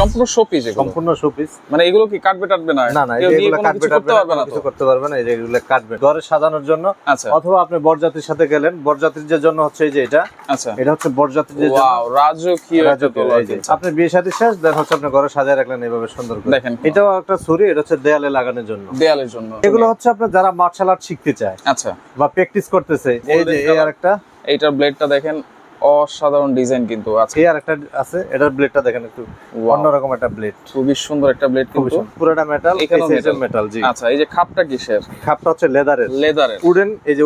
সম্পূর্ণ শোপিস, সম্পূর্ণ শোপিস। মানে এগুলো কি কাটবে টাটবে না? না, এগুলো কাটবে টাটবে না, কিছু করতে পারবে না। এই যে এগুলো কাটবে ঘরে সাজানোর জন্য, অথবা আপনি বরযাত্রীর সাথে গেলেন, বরযাত্রীদের জন্য হচ্ছে এই যে এটা। আচ্ছা, এটা হচ্ছে বরযাত্রীদের জন্য। ওয়াও, রাজকীয়। আপনি বিয়ে শাদী শেষ, দেন হচ্ছে আপনি ঘরে সাজিয়ে রাখলেন এইভাবে সুন্দর করে। দেখেন, এটাও একটা ছুরি, এটা হচ্ছে দেয়ালে লাগানোর জন্য। দেয়ালের জন্য। এগুলো হচ্ছে আপনি যারা মার্শাল আর্ট শিখতে চায়, আচ্ছা, বা প্র্যাকটিস করতেছে। এই যে এই আরেকটা, এইটার ব্লেডটা দেখেন, অসাধারণ ডিজাইন কিন্তু আছে। এই আরেকটা আছে, এটার ব্লেডটা দেখেন একটু অন্যরকম একটা ব্লেড, খুবই সুন্দর একটা ব্লেড কিন্তু, পুরোটা মেটাল, এখানেও মেটাল। জি। আচ্ছা, এই যে খাপটা কিসের? খাপটা হচ্ছে লেদারের। লেদারের, উডেন। এই যে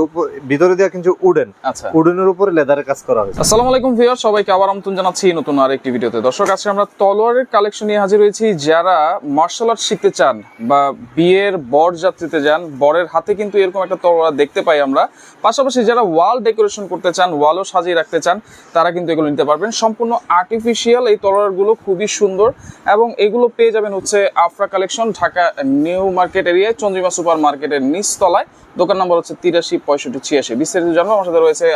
ভিতরে দেয়া কিন্তু উডেন। আচ্ছা, উডেনের উপরে লেদারের কাজ করা হয়েছে। আসসালামু আলাইকুম ভিউয়ার, সবাইকে আবার আমন্ত্রণ জানাচ্ছি নতুন আরেকটি ভিডিওতে। দর্শক, আজকে আমরা তলোয়ারের কালেকশন নিয়ে হাজির হয়েছি। যারা মার্শাল আর্ট শিখতে চান বা বিয়ের বর যাত্রীতে যান, বরের হাতে কিন্তু এরকম একটা তলোয়ার দেখতে পাই আমরা। পাশাপাশি যারা ওয়াল ডেকোরেশন করতে চান, ওয়ালও সাজিয়ে রাখতে চান, তারা কিন্তু এগুলো নিতে পারবেন। সম্পূর্ণ আর্টিফিশিয়াল এই তলোয়ারগুলো, খুবই সুন্দর। এবং এগুলো পেয়ে যাবেন হচ্ছে Afra collection, Dhaka new market এরিয়ায়, চন্দ্রিমা সুপার মার্কেটের নিচতলায়। দোকান নম্বর হচ্ছে 83 65 86। বিস্তারিত জানবো। আমার সাথে রয়েছে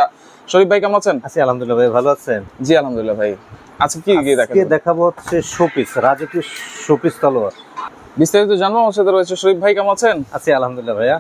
শরীফ ভাই। কেমন আছেন? আছি আলহামদুলিল্লাহ ভাই, ভালো আছেন? জি আলহামদুলিল্লাহ ভাই। আচ্ছা, কি দেখাবো হচ্ছে শোপিস, রাজকীয় শোপিস তলোয়ার। বিস্তারিত জানবো। আমার সাথে রয়েছে শরীফ ভাই। কেমন আছেন? আছি আলহামদুলিল্লাহ ভাইয়া।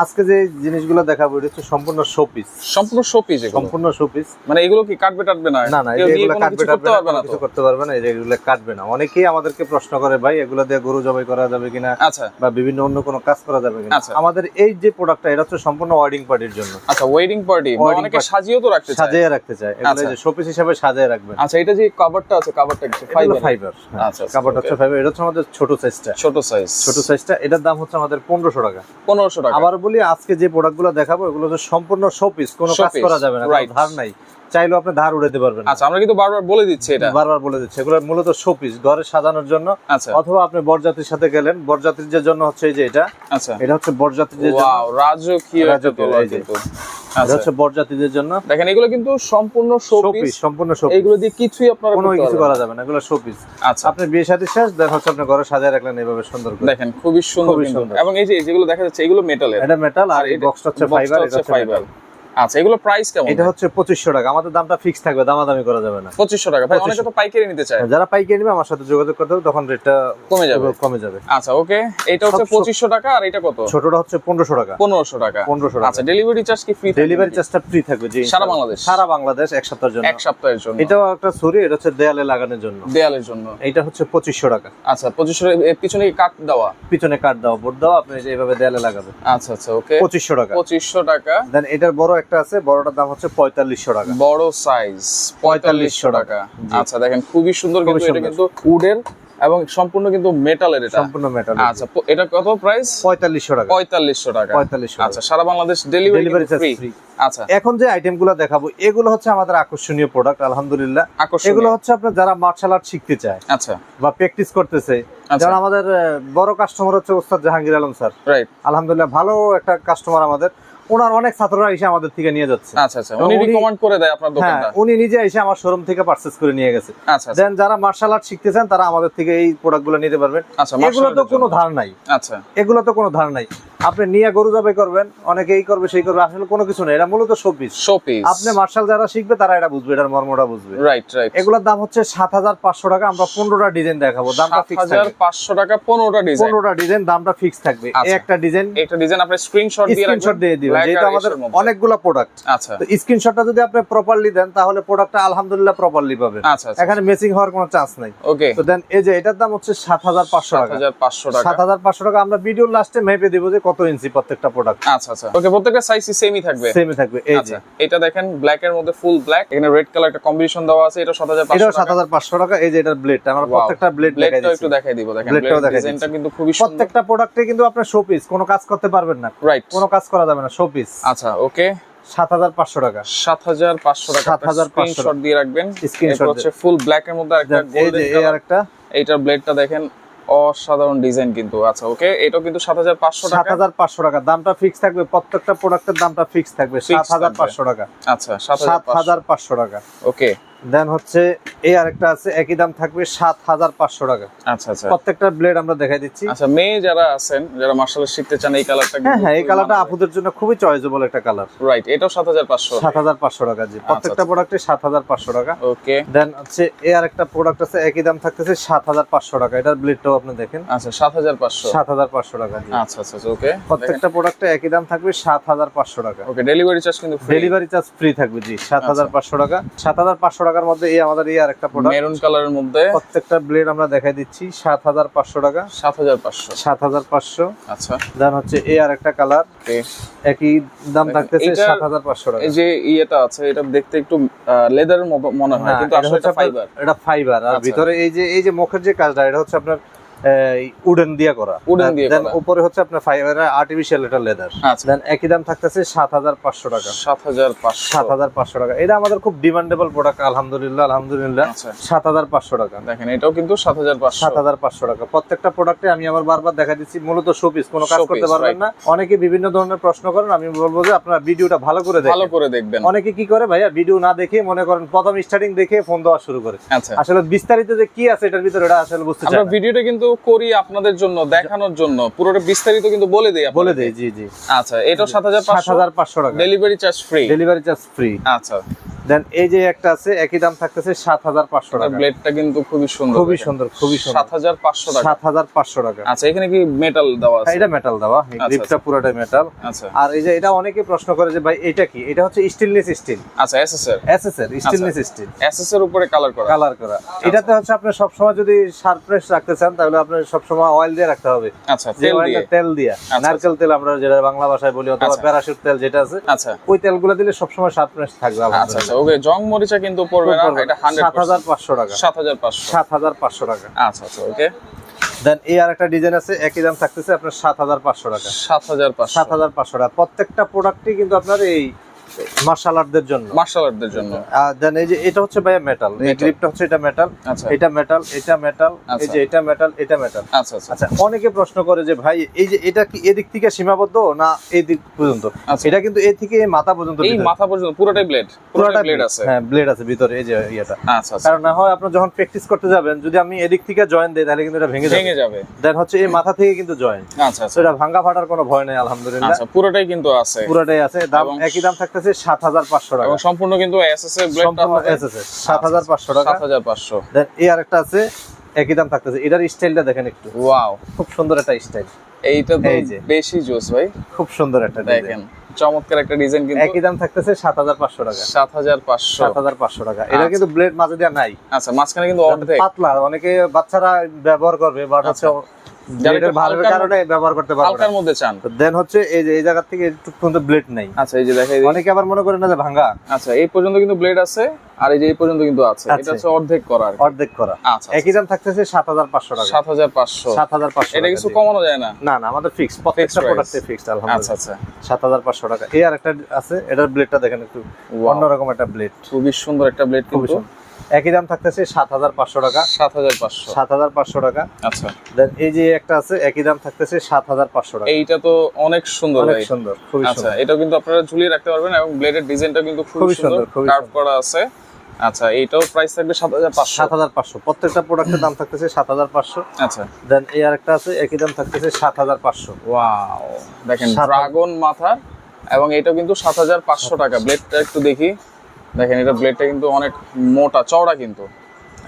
আজকে যে জিনিসগুলো দেখাবো এটা হচ্ছে সম্পূর্ণ শোপিস। সম্পূর্ণ শোপিস, সম্পূর্ণ শোপিস। মানে এগুলো কি কাটবে টাটবে না? না, এগুলো কাটবে টাটবে না, কিছু করতে পারবে না। এগুলো কাটবে না। অনেকেই আমাদেরকে প্রশ্ন করে, ভাই এগুলো দিয়ে গরু জবাই করা যাবে কিনা, আচ্ছা, বা বিভিন্ন অন্য কোনো কাজ করা যাবে কিনা। আমাদের এই যে প্রোডাক্টটা, এটা হচ্ছে সম্পূর্ণ ওয়েডিং পার্টির জন্য। আচ্ছা, ওয়েডিং পার্টি, অনেকে সাজিয়েও তো রাখতে চায়, সাজিয়ে রাখতে চায়, এগুলো যে শোপিস হিসেবে সাজিয়ে রাখবেন। আচ্ছা, এটা যে কভারটা আছে, কভারটা কি ফাইবার? আচ্ছা, কভারটা হচ্ছে ফাইবার। এটা হচ্ছে আমাদের ছোট সাইজটা। ছোট সাইজটা, এটার দাম হচ্ছে আমাদের 1500 টাকা। 1500 টাকা। আবার বলি, আজকে যে প্রোডাক্টগুলো দেখাবো এগুলো হচ্ছে সম্পূর্ণ শোপিস, কোনো কাজ করা যাবে না, ধার নাই। চাইলেও আপনি ধার উড়াতে পারবেন। আচ্ছা, আমরা কিন্তু বারবার বলে দিচ্ছি, এগুলো মূলত শোপিস, ঘরে সাজানোর জন্য। অথবা আপনি বরযাত্রীর সাথে গেলেন, বরযাত্রীদের জন্য হচ্ছে এই যে এটা। আচ্ছা, এটা হচ্ছে বরযাত্রীদের জন্য। ওয়াও, রাজকীয়। এটা হচ্ছে বরযাত্রীদের জন্য। দেখেন, এগুলো কিন্তু সম্পূর্ণ শোপিস, সম্পূর্ণ শোপিস। এগুলো দিয়ে কিছুই আপনারা কোনো কিছু করা যাবে না, এগুলো শোপিস। আচ্ছা, আপনি বিয়ে শাদী শেষ, দেন হচ্ছে আপনি ঘরে সাজিয়ে রাখলেন এইভাবে সুন্দর করে। দেখেন, খুবই সুন্দর কিন্তু। এবং এই যে যেগুলো দেখা যাচ্ছে, এগুলো মেটালের। এটা মেটাল, আর এই বক্সটা হচ্ছে ফাইবার। এটা হচ্ছে ফাইবার। আচ্ছা, এগুলো প্রাইস কেমন? এটা হচ্ছে 2500 টাকা। আমাদের দামটা ফিক্স থাকবে, দামাদামি করা যাবে না। 2500 টাকা। ভাই, অনেকে তো পাইকারি নিতে চায়। যারা পাইকারি নেবে আমার সাথে যোগাযোগ করতে হবে, তখন রেটটা কমে যাবে। আচ্ছা, ওকে। এটা হচ্ছে 2500 টাকা, আর এটা কত? ছোটটা হচ্ছে 1500 টাকা। 1500 টাকা। আচ্ছা, ডেলিভারি চার্জ কি ফ্রি? ডেলিভারি চার্জটা ফ্রি থাকবে। জি, সারা বাংলাদেশ। এক সপ্তাহের জন্য। এটাও একটা ছুরি, এটা হচ্ছে দেয়ালে লাগানোর জন্য। এটা হচ্ছে 2500 টাকা। আচ্ছা, 2500 এর পিছনে কি কাট দেওয়া? পিছনে কাট দেওয়া, বোর্ড দেওয়া, আপনি এইভাবে দেয়ালে লাগাবেন। আচ্ছা, ওকে। 2500 টাকা। 2500 টাকা। দেন এটার বড় একটা আছে, বড়টার দাম হচ্ছে 4500 টাকা। বড় সাইজ 4500 টাকা। আচ্ছা, দেখেন, খুবই সুন্দর কিন্তু। এটা কিন্তু উডের এবং সম্পূর্ণ কিন্তু মেটালের। এটা সম্পূর্ণ মেটাল। আচ্ছা, এটা কত প্রাইস? 4500 টাকা। 4500 টাকা। আচ্ছা, সারা বাংলাদেশ ডেলিভারি ফ্রি। আচ্ছা, এখন যে আইটেমগুলো দেখাবো এগুলো হচ্ছে আমাদের আকর্ষণীয় প্রোডাক্ট, আলহামদুলিল্লাহ। এগুলো হচ্ছে আপনার যারা মার্শাল আর্ট শিখতে চায়, আচ্ছা, বা প্র্যাকটিস করতেছে। যেমন আমাদের বড় কাস্টমার হচ্ছে ওস্তাদ জাহাঙ্গীর আলম স্যার। রাইট, আলহামদুলিল্লাহ, ভালো একটা কাস্টমার আমাদের। ওনার অনেক ছাত্ররা এসে আমাদের থেকে নিয়ে যাচ্ছে। আচ্ছা, উনি রিকমেন্ড করে দেয় আপনার দোকানটা? উনি নিজে এসে আমার শোরুম থেকে পারচেজ করে নিয়ে গেছে। আচ্ছা, দেন যারা মার্শাল আর্ট শিখতে চান তারা আমাদের থেকে এই প্রোডাক্টগুলো নিতে পারবেন। এগুলো তো কোনো ধার নাই। আচ্ছা, এগুলো তো কোনো ধার নাই। আপনি নিয়ে গরু জবাই করবেন, অনেকে এই করবে সেই করবে, আসলে কোনো কিছু নেই। এটা মূলত শোপিস। আপনি মার্শাল যারা শিখবে তারা এটা বুঝবে, এটার মর্মটা বুঝবে। রাইট। এগুলোর দাম হচ্ছে 7500 টাকা। আমরা 15টা ডিজাইন দেখাবো, দামটা ফিক্স থাকবে। 7500 টাকা 15টা ডিজাইন, দামটা ফিক্স থাকবে। এই একটা ডিজাইন আপনি স্ক্রিনশট দিয়ে দিবেন, যেহেতু আমাদের অনেকগুলো প্রোডাক্ট। আচ্ছা, তো স্ক্রিনশটটা যদি আপনি প্রপারলি দেন তাহলে প্রোডাক্টটা আলহামদুলিল্লাহ প্রপারলি পাবেন। আচ্ছা, এখানে মেসিং হওয়ার কোনো চান্স নাই। ওকে, তো দেন এই যে এটার দাম হচ্ছে 7500 টাকা। 7500 টাকা। আমরা ভিডিওর লাস্টে মেপে দেব যে কত ইঞ্চি প্রত্যেকটা প্রোডাক্ট। আচ্ছা, ওকে, প্রত্যেকটা সাইজ সেমই থাকবে। এই যে এটা দেখেন, ব্ল্যাক এর মধ্যে ফুল ব্ল্যাক, এখানে রেড কালার একটা কম্বিনেশন দেওয়া আছে। এটা 7500 টাকা। এই যে এটার ব্লেডটা আমরা প্রত্যেকটা ব্লেড একটু দেখাই দিব। দেখেন, ডিজাইনটা কিন্তু খুবই সুন্দর। প্রত্যেকটা প্রোডাক্টে কিন্তু আপনার শোপিস, কোনো কাজ করতে পারবেন না। রাইট, কোনো কাজ করা যাবে না, শোপিস। আচ্ছা, ওকে। 7500 টাকা। 7500 টাকা। স্ক্রিনশট দিয়ে রাখবেন। স্ক্রিনশট হচ্ছে ফুল ব্ল্যাক এর মধ্যে একটা গোল্ডেন কালার। আরেকটা, এইটার ব্লেডটা দেখেন, অসাধারণ ডিজাইন কিন্তু। আচ্ছা, ওকে, এটাও কিন্তু 7500 টাকা। 7500 টাকা, দামটা ফিক্স থাকবে। প্রত্যেকটা প্রোডাক্টের দামটা ফিক্স থাকবে 7500 টাকা। আচ্ছা, 7500 টাকা। ওকে, দেন হচ্ছে এই আরেকটা আছে, একই দাম থাকবে 7500 টাকা। আচ্ছা আচ্ছা, প্রত্যেকটা ব্লেড আমরা দেখাই দিচ্ছি। আচ্ছা, মেয়ে যারা আছেন, যারা মার্শাল আর্ট শিখতে চান, এই কালারটা হ্যাঁ, এই কালারটা আপুদের জন্য খুবই চয়েজেবল একটা কালার। রাইট, এটাও 7500 টাকা। জি, প্রত্যেকটা প্রোডাক্টে 7500 টাকা। ওকে, দেন হচ্ছে এই আরেকটা প্রোডাক্ট আছে, একই দাম থাকতেছে 7500 টাকা। এটার ব্লেডটাও আপনি দেখেন। আচ্ছা, 7500 টাকা। জি, আচ্ছা আচ্ছা, ওকে। প্রত্যেকটা প্রোডাক্টে একই দাম থাকবে 7500 টাকা। ওকে, ডেলিভারি চার্জ কিন্তু ফ্রি। ডেলিভারি চার্জ ফ্রি থাকবে। জি, 7500 টাকা। 7500 টাকার মধ্যে এই আমাদের এই আরেকটা প্রোডাক্ট মেরুন কালারের মধ্যে, প্রত্যেকটা ব্লেড আমরা দেখাই দিচ্ছি 7500 টাকা। 7500। আচ্ছা, দেন হচ্ছে এই আরেকটা কালার, একই দাম থাকতেছে 7500 টাকা। এই যে ইয়েটা আছে, এটা দেখতে একটু লেদারের মনে হয়, কিন্তু আসলে এটা ফাইবার। এটা ফাইবার, আর ভিতরে এই যে মুখের যে কাজটা, এটা হচ্ছে আপনার উডেন দিয়ে করা। দেন উপরে হচ্ছে আপনার ফাইবার, আর্টিফিশিয়াল, এটা লেদার। দেন একই দাম থাকতেছে 7500 টাকা। 7500 টাকা। এটা আমাদের খুব ডিমান্ডেবল প্রোডাক্ট, আলহামদুলিল্লাহ। 7500 টাকা। দেখেন, এটাও কিন্তু 7500 টাকা। প্রত্যেকটা প্রোডাক্টে আমি আবার বারবার দেখা দিচ্ছি, মূলত শোপিস, কোনো কাজ করতে পারবেন না। অনেকে বিভিন্ন ধরনের প্রশ্ন করেন, আমি বলবো যে আপনারা ভিডিওটা ভালো করে দেখবেন। অনেকে কি করে ভাইয়া, ভিডিও না দেখে মনে করেন প্রথম স্টার্টিং দেখে ফোন দেওয়া শুরু করে। আসলে বিস্তারিত যে কি আছে এটার ভিতরে, এটা আসলে বুঝতে চাই। আমরা ভিডিওটা কিন্তু করি আপনাদের জন্য, দেখানোর জন্য, পুরোটা বিস্তারিত কিন্তু বলে দেই। জি জি। আচ্ছা, এটা 7500 টাকা। Delivery charge free. আচ্ছা, দেন এই যে একটা আছে, একই দাম থাকতেছে 7500 টাকা। ব্লেডটা কিন্তু খুবই সুন্দর। 7500 টাকা। 7500 টাকা। আচ্ছা, এখানে কি মেটাল দেওয়া আছে? এটা মেটাল দেওয়া, গ্রিপটা পুরোটাই মেটাল। আচ্ছা, আর এই যে এটা অনেকে প্রশ্ন করে যে ভাই এটা কি? এটা হচ্ছে স্টেনলেস স্টিল। আচ্ছা, এসএসআর স্টেনলেস স্টিল, এসএসআর উপরে কালার করা। এটাতে হচ্ছে আপনি সব সময় যদি শার্পনেস রাখতে চান, তাহলে আপনি সব সময় অয়েল দিয়ে রাখতে হবে। আচ্ছা, তেল দিয়ে, নারকেল তেল আমরা যেটা বাংলা ভাষায় বলি, অথবা প্যারাশুট তেল যেটা আছে, আচ্ছা, ওই তেলগুলো দিলে সব সময় শার্পনেস থাকবে। আচ্ছা, ওকে। জং মরিচা কিন্তু পড়বে না, এটা 7500 টাকা। 7500 টাকা। আচ্ছা আচ্ছা, ওকে। দেন এই আরেকটা ডিজাইন আছে, একই দাম থাকতেছে আপনার 7500 টাকা। 7500 টাকা। প্রত্যেকটা প্রোডাক্টই কিন্তু আপনার এই মার্শাল আর্টদের জন্য। দেন এই যে এটা হচ্ছে ভাইয়া মেটাল, এই গ্রিপটা হচ্ছে এটা মেটাল, এটা মেটাল, এটা মেটাল, এই যে এটা মেটাল, এটা মেটাল। আচ্ছা, অনেকে প্রশ্ন করে যে ভাই এই যে এটা কি এদিক থেকে সীমাবদ্ধ না এই দিক পর্যন্ত? এটা কিন্তু এই থেকে এই মাথা পর্যন্ত, পুরোটাই ব্লেড আছে। হ্যাঁ, ব্লেড আছে ভিতরে, এই যে এটা। কারণ না হয় আপনি যখন প্র্যাকটিস করতে যাবেন, যদি আমি এদিক থেকে জয়েন দেই, তাহলে কিন্তু এটা ভেঙে যাবে। দেন হচ্ছে এই মাথা থেকে কিন্তু জয়েন। আচ্ছা, এটা ভাঙা ফাটার কোনো ভয় নাই, আলহামদুলিল্লাহ। পুরোটাই কিন্তু আছে। দাম একই দাম থাকতেছে 7500 টাকা। এবং সম্পূর্ণ কিন্তু এসএসআর ব্লেডটা হবে 7500 টাকা। 7500। দেন এই আরেকটা আছে, একই দাম থাকতেছে। এটার স্টাইলটা দেখেন একটু, ওয়াও, খুব সুন্দর একটা স্টাইল। এইটা তো বেশি জোস ভাই, খুব সুন্দর একটা দেখেন, চমৎকার একটা ডিজাইন। কিন্তু একই দাম থাকতেছে 7500 টাকা। 7500 টাকা। এটা কিন্তু ব্লেড মাঝে দেয়া নাই। আচ্ছা, মাঝখানে কিন্তু অর্ধেক পাতলা, অনেকে বাচ্চারা ব্যবহার করবে, বাট হচ্ছে ব্লেডের ভালোর কারণে ব্যবহার করতে পারবে, হালকার মধ্যে চান। দেন হচ্ছে এই যে এই জায়গা থেকে একটু পর্যন্ত ব্লেড নাই। আচ্ছা, এই যে দেখেন, অনেকে আবার মনে করে না যে ভাঙা। আচ্ছা, এই পর্যন্ত কিন্তু ব্লেড আছে, আর এই যে এই পর্যন্ত কিন্তু আছে। এটা হচ্ছে অর্ধেক করা। আচ্ছা, একই দাম থাকতেছে 7500 টাকা। 7500। এটা কিছু কমানো যায় না? না, আমাদের ফিক্স, প্রত্যেকটা প্রোডাক্টে ফিক্সড, আলহামদুলিল্লাহ। আচ্ছা, 7500 টাকা। এই আরেকটা আছে, এটার ব্লেডটা দেখেন একটু অন্যরকম একটা ব্লেড, খুবই সুন্দর একটা ব্লেড কিন্তু। একই দাম থাকতেছে 7500 টাকা। 7500 টাকা। আচ্ছা, দেন এই যে একটা আছে, একই দাম থাকতেছে 7500 টাকা। এইটা তো অনেক সুন্দর, অনেক সুন্দর, খুবই সুন্দর। আচ্ছা, এটাও কিন্তু আপনারা ঝুলিয়ে রাখতে পারবেন, এবং ব্লেডের ডিজাইনটা কিন্তু খুবই সুন্দর, কার্ভ করা আছে। আচ্ছা, এইটাও প্রাইস থাকবে 7500। প্রত্যেকটা প্রোডাক্টের দাম থাকতেছে 7500। আচ্ছা, দেন এই আরেকটা আছে, একই দাম থাকতেছে 7500। ওয়াও, দেখেন, ড্রাগন মাথা, এবং এটাও কিন্তু 7500 টাকা। ব্লেডটা একটু দেখি, দেখেন, এটা ব্লেডটা কিন্তু অনেক মোটা চওড়া কিন্তু।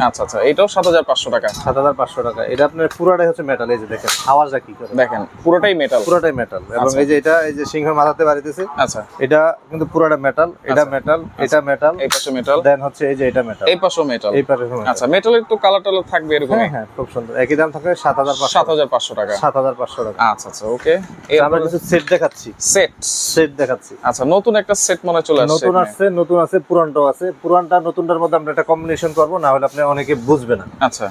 আচ্ছা আচ্ছা, এটাও 7500 টাকা। 7500 টাকা। এটা আপনার পুরোটাই হচ্ছে মেটাল, এই যে দেখেন আওয়াজটা কি করে, দেখেন, পুরোটাই মেটাল। এবং এই যে এটা, এই যে সিংহের মাথাতে বাড়িতেছে। আচ্ছা, এটা কিন্তু পুরোটা মেটাল, এটা মেটাল, এটা মেটাল, এই পাশে মেটাল, দেন হচ্ছে এই যে এটা মেটাল, এই পাশেও মেটাল, এই পাশে। আচ্ছা, মেটালের তো কালার টালার থাকবে এরকম। হ্যাঁ, খুব সুন্দর। একই দাম থাকে 7500 টাকা। 7500 টাকা। আচ্ছা আচ্ছা, ওকে। আমরা কিছু সেট দেখাচ্ছি। আচ্ছা, নতুন একটা সেট মনে চলে আসছে। নতুন আছে, পুরানটাও আছে। পুরানটা নতুনটার মধ্যে আমরা একটা কম্বিনেশন করব, না হলে আপনি অনেকে বুঝবে না। আচ্ছা,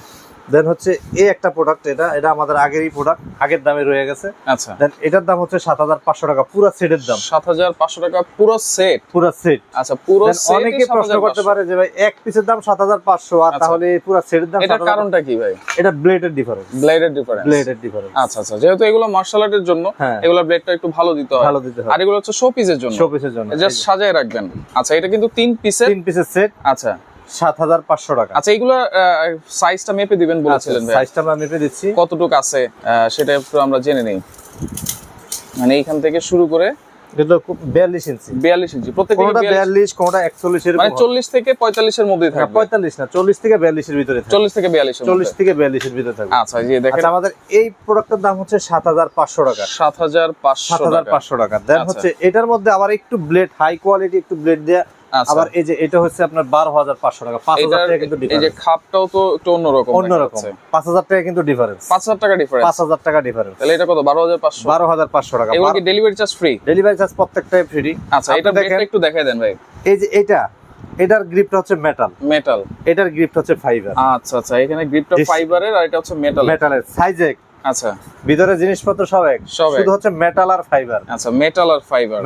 দেন হচ্ছে এই একটা প্রোডাক্ট, এটা আমাদের আগেরই প্রোডাক্ট, আগের দামে রয়ে গেছে। আচ্ছা, দেন এটার দাম হচ্ছে 7500 টাকা, পুরো সেটের দাম 7500 টাকা, পুরো সেট। আচ্ছা, পুরো সেট। অনেকে প্রশ্ন করতে পারে যে ভাই এক পিসের দাম 7500, আর তাহলে পুরো সেটের দাম 7500, এটার কারণটা কি ভাই? এটা ব্লেডের ডিফারেন্স। আচ্ছা আচ্ছা, যেহেতু এগুলো মার্শাল আর্টের জন্য, এগুলো ব্লেডটা একটু ভালো দিতে হয়, আর এগুলো হচ্ছে শো পিসের জন্য, জাস্ট সাজায় রাখবেন। আচ্ছা, এটা কিন্তু 3 পিসের সেট। আচ্ছা, 7,500 টাকা। আচ্ছা এগুলা সাইজটা মেপে দিবেন বলেছিলেন ভাই, সাইজটা আমরা মেপে দিচ্ছি, কতটুকু আছে সেটা একটু আমরা জেনে নেই। মানে এইখান থেকে শুরু করে কিন্তু 42 ইঞ্চি 42 ইঞ্চি প্রত্যেকটা, কোনটা 42 কোনটা 41 এর, মানে 40 থেকে 45 এর মধ্যেই থাকবে। 45 না, 40 থেকে 42 এর ভিতরে থাকবে। 40 থেকে 42 এর 40 থেকে 42 এর ভিতরে থাকবে। আচ্ছা এই যে দেখেন, আচ্ছা আমাদের এই প্রোডাক্টের দাম হচ্ছে 7,500 টাকা। 7,500 টাকা। দেন হচ্ছে এটার মধ্যে আবার একটু ব্লেড, হাই কোয়ালিটি একটু ব্লেড দেয়া। আবার এই যে এটা হচ্ছে আপনার 12,500 টাকা। 5,000 টাকা কিন্তু ডিফারেন্স। এই যে খাপটাও তো একটু অন্যরকম, 5,000 টাকা কিন্তু ডিফারেন্স। 5,000 টাকা ডিফারেন্স, 5,000 টাকা ডিফারেন্স। তাহলে এটা কত? 12,500। 12,500 টাকা। এগুলো কি delivery charge free? Delivery charge প্রত্যেকটাই ফ্রি। আচ্ছা এটা দেখেন, একটু দেখাই দেন ভাই। এই যে এটার গ্রিপটা হচ্ছে মেটাল, এটার গ্রিপটা হচ্ছে ফাইবার। আচ্ছা আচ্ছা, এখানে গ্রিপটা ফাইবারের আর এটা হচ্ছে মেটালের। সাইজ এক। আচ্ছা ভিতরে জিনিসপত্র সব এক, শুধু হচ্ছে মেটাল আর ফাইবার। আচ্ছা মেটাল আর ফাইবার।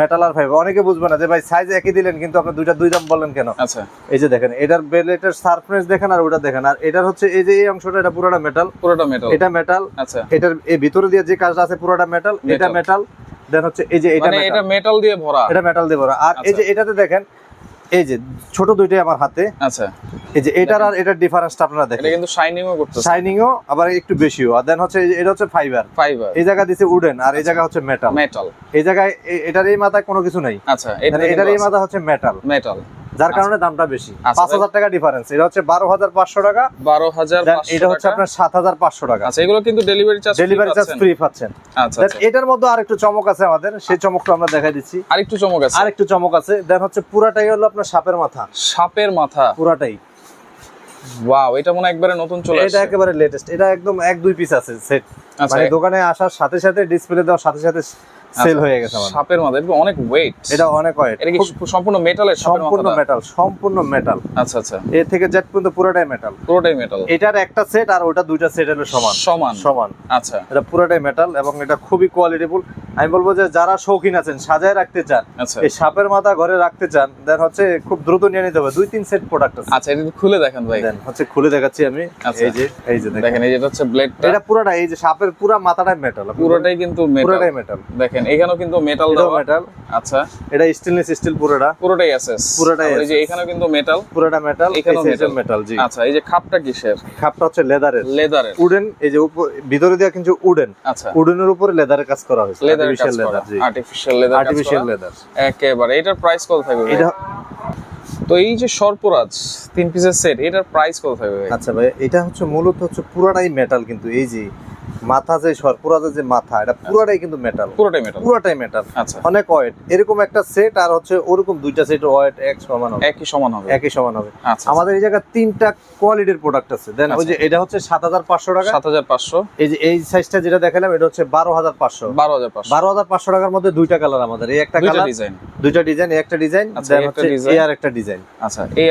অনেকে বুঝবে না যে ভাই সাইজ একই দিলেন কিন্তু আপনি দুই দাম বললেন কেন। আচ্ছা এই যে দেখেন, এটার বেলেটের সারফেস দেখেন আর ওটা দেখেন, আর এটার হচ্ছে এই যে এই অংশটা এটা পুরোটা মেটাল, এটা মেটাল। আচ্ছা এটার এই ভিতরে দিয়ে যে কাজটা আছে পুরোটা মেটাল, এটা মেটাল। দেন হচ্ছে এই যে এটা মেটাল দিয়ে ভরা, এটা মেটাল দিয়ে ভরা। আর এই যে এটাতে দেখেন, এই যে ছোট দুইটাই আমার হাতে। আচ্ছা এই যে এটার আর এটার ডিফারেন্সটা আপনারা দেখেন, এটা কিন্তু শাইনিংও করতেছে, শাইনিংও আবার একটু বেশিও। আর দেন হচ্ছে এটা হচ্ছে ফাইবার, এই জায়গা দিছে উডেন, আর এই জায়গা হচ্ছে মেটাল। এই জায়গায় এটার এই মাথায় কোনো কিছু নেই। আচ্ছা এটার এই মাথা হচ্ছে মেটাল, যার কারণে দামটা বেশি। 5,000 টাকা ডিফারেন্স। এটা হচ্ছে 12,500 টাকা, 12,500। এটা হচ্ছে আপনার 7,500 টাকা। আচ্ছা এগুলো কিন্তু ডেলিভারি চার্জ ফ্রি পাচ্ছেন। আচ্ছা এটার মধ্যে আরেকটু চমক আছে আমাদের, সেই চমকটা আমরা দেখাই দিচ্ছি। আরেকটু চমক আছে। দেন হচ্ছে পুরাটাই হলো আপনার সাপের মাথা, পুরাটাই। ওয়াও, এটা মনে একবারে নতুন চলে আসছে। এটা একেবারে লেটেস্ট, এটা একদম 1-2 পিস আছে সেট। মানে দোকানে আসার সাথে সাথে ডিসপ্লে দেওয়ার সাথে সাথে সেল হয়ে গেছে আমাদের। সাপের মাথা, এটা অনেক ওয়েট, এটা অনেক ওয়েট। এটা কি সম্পূর্ণ মেটালের? সম্পূর্ণ মেটাল। আচ্ছা আচ্ছা, এ থেকে জেড পর্যন্ত পুরোটাই মেটাল। এটার একটা সেট আর ওটা দুইটা সেট হলো সমান। আচ্ছা এটা পুরোটাই মেটাল এবং এটা খুবই কোয়ালিটিফুল। আমি বলবো যে যারা শৌখিন আছেন, সাজায় রাখতে চান, এই সাপের মাথা ঘরে রাখতে চান, দেন হচ্ছে খুব দ্রুত নিয়ে নিতে হবে। 2-3 সেট প্রোডাক্ট আছে। আচ্ছা এটা খুলে দেখান ভাই। দেন হচ্ছে খুলে দেখাচ্ছি আমি। এই যে দেখেন, এই যে এটা হচ্ছে ব্লেডটা, এটা পুরোটা এই যে সাপের পুরো মাথাটাই মেটাল, পুরোটাই কিন্তু মেটাল। দেখেন এখানেও কিন্তু মেটাল দাও। আচ্ছা এটা স্টেনলেস স্টিল, পুরোটাই এসএস, এই যে এখানেও কিন্তু মেটাল, পুরোটা মেটাল, এখানেও মেটাল। জি আচ্ছা এই যে খাপটা কিসের? খাপটা হচ্ছে লেদারের উডেন। এই যে ভিতরে দেয়া কিন্তু উডেন। আচ্ছা উডেনের উপরে লেদারের কাজ করা হয়েছে, আর্টিফিশিয়াল লেদার। জি আর্টিফিশিয়াল লেদার একেবারে। এটার প্রাইস কত থাকবে? এটা তো এই যে সর্পরাজ 3 পিসের সেট, এটার প্রাইস কত থাকবে? আচ্ছা ভাই, এটা হচ্ছে মূলত হচ্ছে পুরোটাই মেটাল, কিন্তু এই যে মাথা যে সর্পরাজের যে মাথা, এটা পুরোটাই কিন্তু মেটাল, পুরোটাই মেটাল। আচ্ছা অনেক ওয়েট। এরকম একটা সেট আর হচ্ছে ওরকম দুইটা সেট ওয়েট একই সমান হবে। আমাদের এই জায়গায় 3টা কোয়ালিটির প্রোডাক্ট আছে। দেন ওই যে এটা হচ্ছে 7,500 টাকা, 7,500। এই যে এই সাইজটা যেটা দেখালাম এটা হচ্ছে 12,500 টাকার মধ্যে দুইটা কালার আমাদের। এই একটা কালার, দুইটা ডিজাইন, এই একটা ডিজাইন, দেন হচ্ছে এই আর একটা ডিজাইন। আচ্ছা এই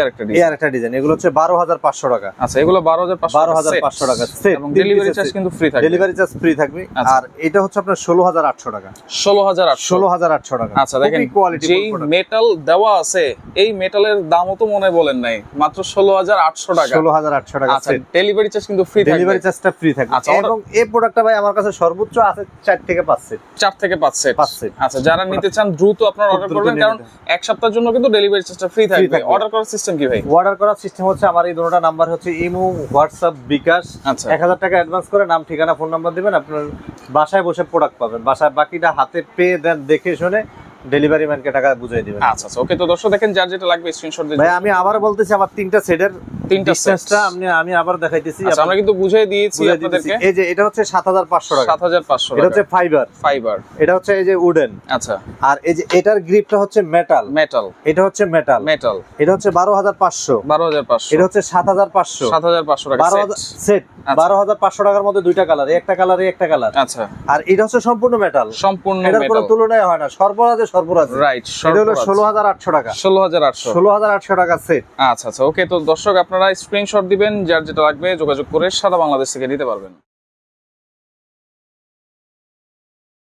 আর একটা ডিজাইন। এগুলো হচ্ছে 12,500 টাকা। আচ্ছা এগুলো 12,500 টাকা সেট, এবং ডেলিভারি চার্জ কিন্তু ফ্রি থাকবে। ডেলিভারি চার্জ ফ্রি থাকবে। আর এটা হচ্ছে আপনার 16,800 টাকা। 16,800 টাকা। আচ্ছা দেখেন, যেই মেটাল দেওয়া আছে, এই মেটালের দামও তো মনে বলেন নাই, মাত্র 16,800 টাকা। 16,800 টাকা। আচ্ছা ডেলিভারি চার্জ কিন্তু ফ্রি থাকবে, ডেলিভারি চার্জটা ফ্রি থাকবে। এবং এই প্রোডাক্টটা ভাই আমার কাছে সর্বোচ্চ আছে 4 থেকে 5 সেট। 4 থেকে 5 সেট। আচ্ছা যারা নিতে চান দ্রুত আপনারা অর্ডার করবেন, কারণ এক সপ্তাহের জন্য কিন্তু ডেলিভারি চার্জটা ফ্রি থাকবে। অর্ডার করার সিস্টেম কি ভাই? অর্ডার করার সিস্টেম হচ্ছে আমার এই দুটোটা নাম্বার হচ্ছে ইমো, হোয়াটসঅ্যাপ, বিকাশ। 1000 টাকা অ্যাডভান্স করে নাম, ঠিকানা, ফোন নাম্বার দিবেন, আপনার বাসায় বসে প্রোডাক্ট পাবেন। বাসায় বাকিটা হাতে পেয়ে দেন, দেখে শুনে ডেলিভারি ম্যানকে টাকা বুঝিয়ে দিবেন। আচ্ছা আচ্ছা ওকে। তো দর্শক দেখেন, যার যেটা লাগবে স্ক্রিনশট দিয়ে। ভাই আমি আবার বলতেছি, আমার 3টা সেটের 3টা সেটটা আমি আবার দেখাইতেছি। আচ্ছা আমরা কিন্তু বুঝিয়ে দিয়েছি আপনাদেরকে। এই যে এটা হচ্ছে 7,500 টাকা, 7,500 টাকা। এটা হচ্ছে ফাইবার, এটা হচ্ছে এই যে উডেন। আচ্ছা আর এই যে এটার গ্রিপটা হচ্ছে মেটাল, এটা হচ্ছে মেটাল, এটা হচ্ছে 12,500, এটা হচ্ছে 7,500 টাকা সেট। 12,500 টাকার মধ্যে দুইটা কালার, একটা কালার, একটা কালার। আচ্ছা আর এটা হচ্ছে সম্পূর্ণ মেটাল, এটার কোনো তুলনায় হয় না। সর্বরাজ রাইট, এটা হলো 16,800 টাকা। 16,800 টাকা সেট। আচ্ছা আচ্ছা ওকে। তো দর্শক আপনারা স্ক্রিনশট দিবেন, যার যেটা লাগবে যোগাযোগ করে সারা বাংলাদেশ থেকে নিতে পারবেন।